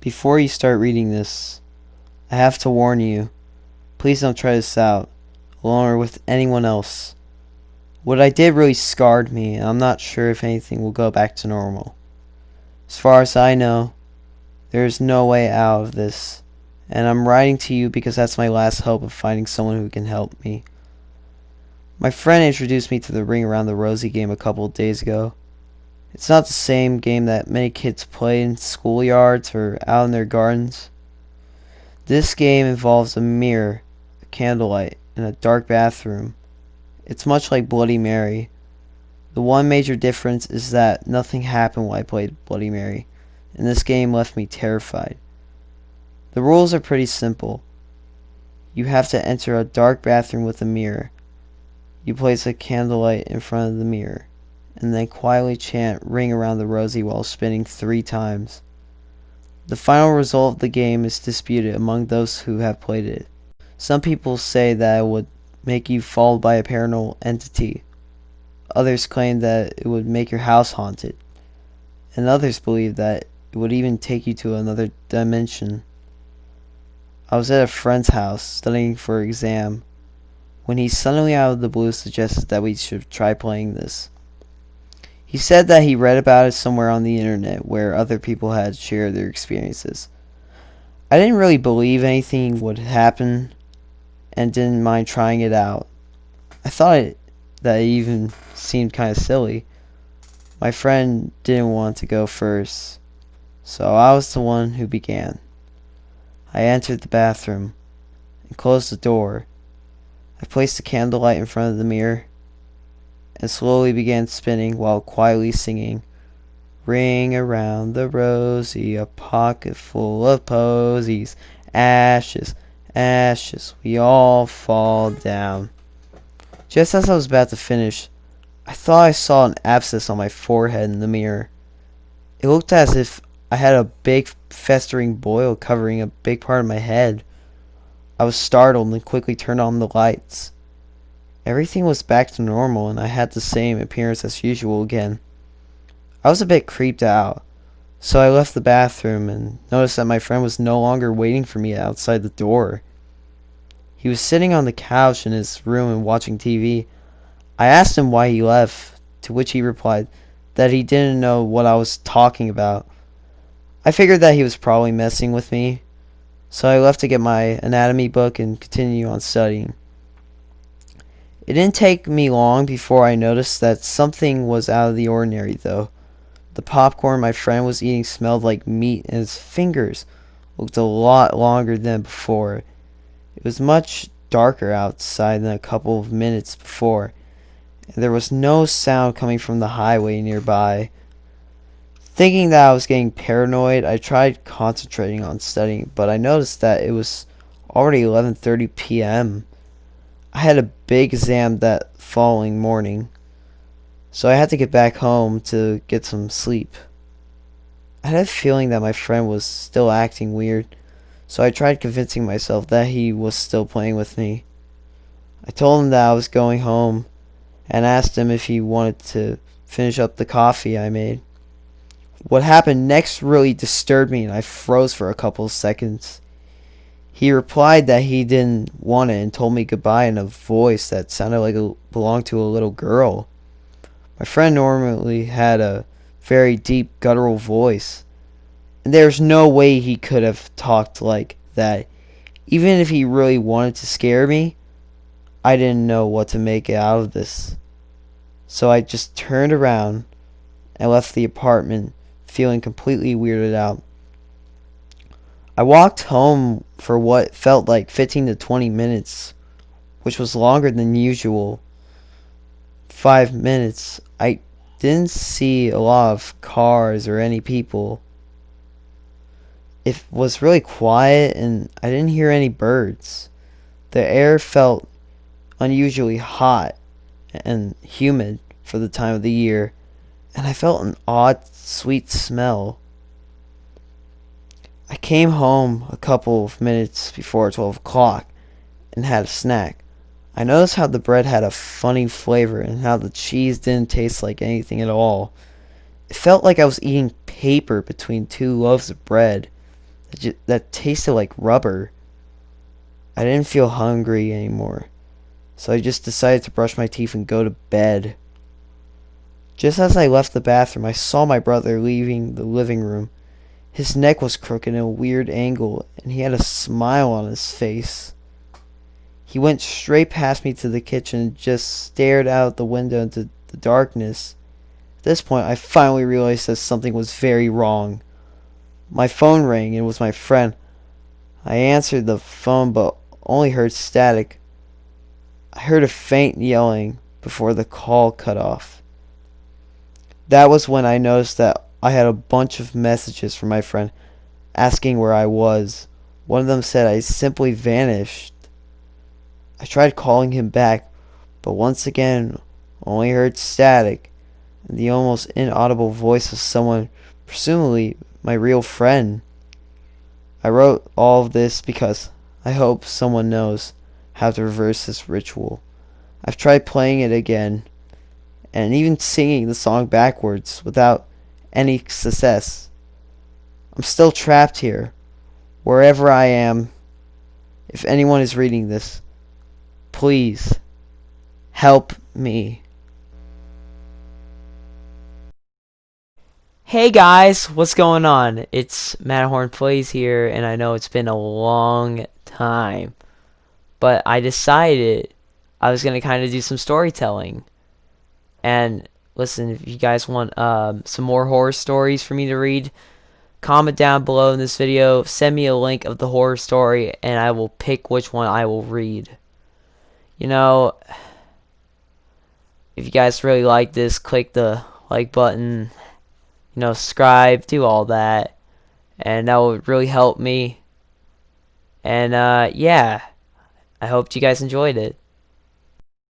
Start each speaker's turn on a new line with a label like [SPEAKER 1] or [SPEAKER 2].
[SPEAKER 1] Before you start reading this, I have to warn you, please don't try this out, alone or with anyone else. What I did really scarred me, and I'm not sure if anything will go back to normal. As far as I know, there is no way out of this, and I'm writing to you because that's my last hope of finding someone who can help me. My friend introduced me to the Ring Around the Rosie game a couple of days ago. It's not the same game that many kids play in schoolyards or out in their gardens. This game involves a mirror, a candlelight, and a dark bathroom. It's much like Bloody Mary. The one major difference is that nothing happened while I played Bloody Mary, and this game left me terrified. The rules are pretty simple. You have to enter a dark bathroom with a mirror. You place a candlelight in front of the mirror, and then quietly chant Ring Around the Rosie while spinning 3 times. The final result of the game is disputed among those who have played it. Some people say that it would make you followed by a paranormal entity. Others claim that it would make your house haunted. And others believe that it would even take you to another dimension. I was at a friend's house studying for an exam when he suddenly out of the blue suggested that we should try playing this. He said that he read about it somewhere on the internet where other people had shared their experiences. I didn't really believe anything would happen and didn't mind trying it out. I thought that it even seemed kind of silly. My friend didn't want to go first, so I was the one who began. I entered the bathroom and closed the door. I placed the candlelight in front of the mirror and slowly began spinning while quietly singing, Ring around the rosy, a pocket full of posies, ashes, ashes, we all fall down. Just as I was about to finish, I thought I saw an abscess on my forehead in the mirror. It looked as if I had a big festering boil covering a big part of my head. I was startled and quickly turned on the lights. Everything was back to normal and I had the same appearance as usual again. I was a bit creeped out, so I left the bathroom and noticed that my friend was no longer waiting for me outside the door. He was sitting on the couch in his room and watching TV. I asked him why he left, to which he replied that he didn't know what I was talking about. I figured that he was probably messing with me, so I left to get my anatomy book and continue on studying. It didn't take me long before I noticed that something was out of the ordinary, though. The popcorn my friend was eating smelled like meat, and his fingers looked a lot longer than before. It was much darker outside than a couple of minutes before, and there was no sound coming from the highway nearby. Thinking that I was getting paranoid, I tried concentrating on studying, but I noticed that it was already 11:30 p.m. I had a big exam that following morning, so I had to get back home to get some sleep. I had a feeling that my friend was still acting weird, so I tried convincing myself that he was still playing with me. I told him that I was going home and asked him if he wanted to finish up the coffee I made. What happened next really disturbed me and I froze for a couple of seconds. He replied that he didn't want it and told me goodbye in a voice that sounded like it belonged to a little girl. My friend normally had a very deep guttural voice, and there's no way he could have talked like that. Even if he really wanted to scare me, I didn't know what to make out of this. So I just turned around and left the apartment feeling completely weirded out. I walked home for what felt like 15 to 20 minutes, which was longer than usual. 5 minutes. I didn't see a lot of cars or any people. It was really quiet and I didn't hear any birds. The air felt unusually hot and humid for the time of the year, and I felt an odd, sweet smell. I came home a couple of minutes before 12 o'clock and had a snack. I noticed how the bread had a funny flavor and how the cheese didn't taste like anything at all. It felt like I was eating paper between 2 loaves of bread. that tasted like rubber. I didn't feel hungry anymore, so I just decided to brush my teeth and go to bed. Just as I left the bathroom, I saw my brother leaving the living room. His neck was crooked in a weird angle, and he had a smile on his face. He went straight past me to the kitchen and just stared out the window into the darkness. At this point, I finally realized that something was very wrong. My phone rang, and it was my friend. I answered the phone, but only heard static. I heard a faint yelling before the call cut off. That was when I noticed that I had a bunch of messages from my friend asking where I was. One of them said I simply vanished. I tried calling him back, but once again only heard static and the almost inaudible voice of someone, presumably my real friend. I wrote all of this because I hope someone knows how to reverse this ritual. I've tried playing it again and even singing the song backwards without any success. I'm still trapped here, wherever I am. If anyone is reading this, please help me. Hey guys, what's going on? It's Matterhorn Plays here, and I know it's been a long time, but I decided I was going to kind of do some storytelling. And listen, if you guys want some more horror stories for me to read, comment down below in this video, send me a link of the horror story, and I will pick which one I will read. You know, if you guys really like this, click the like button, subscribe, do all that, and that would really help me. And yeah, I hope you guys enjoyed it.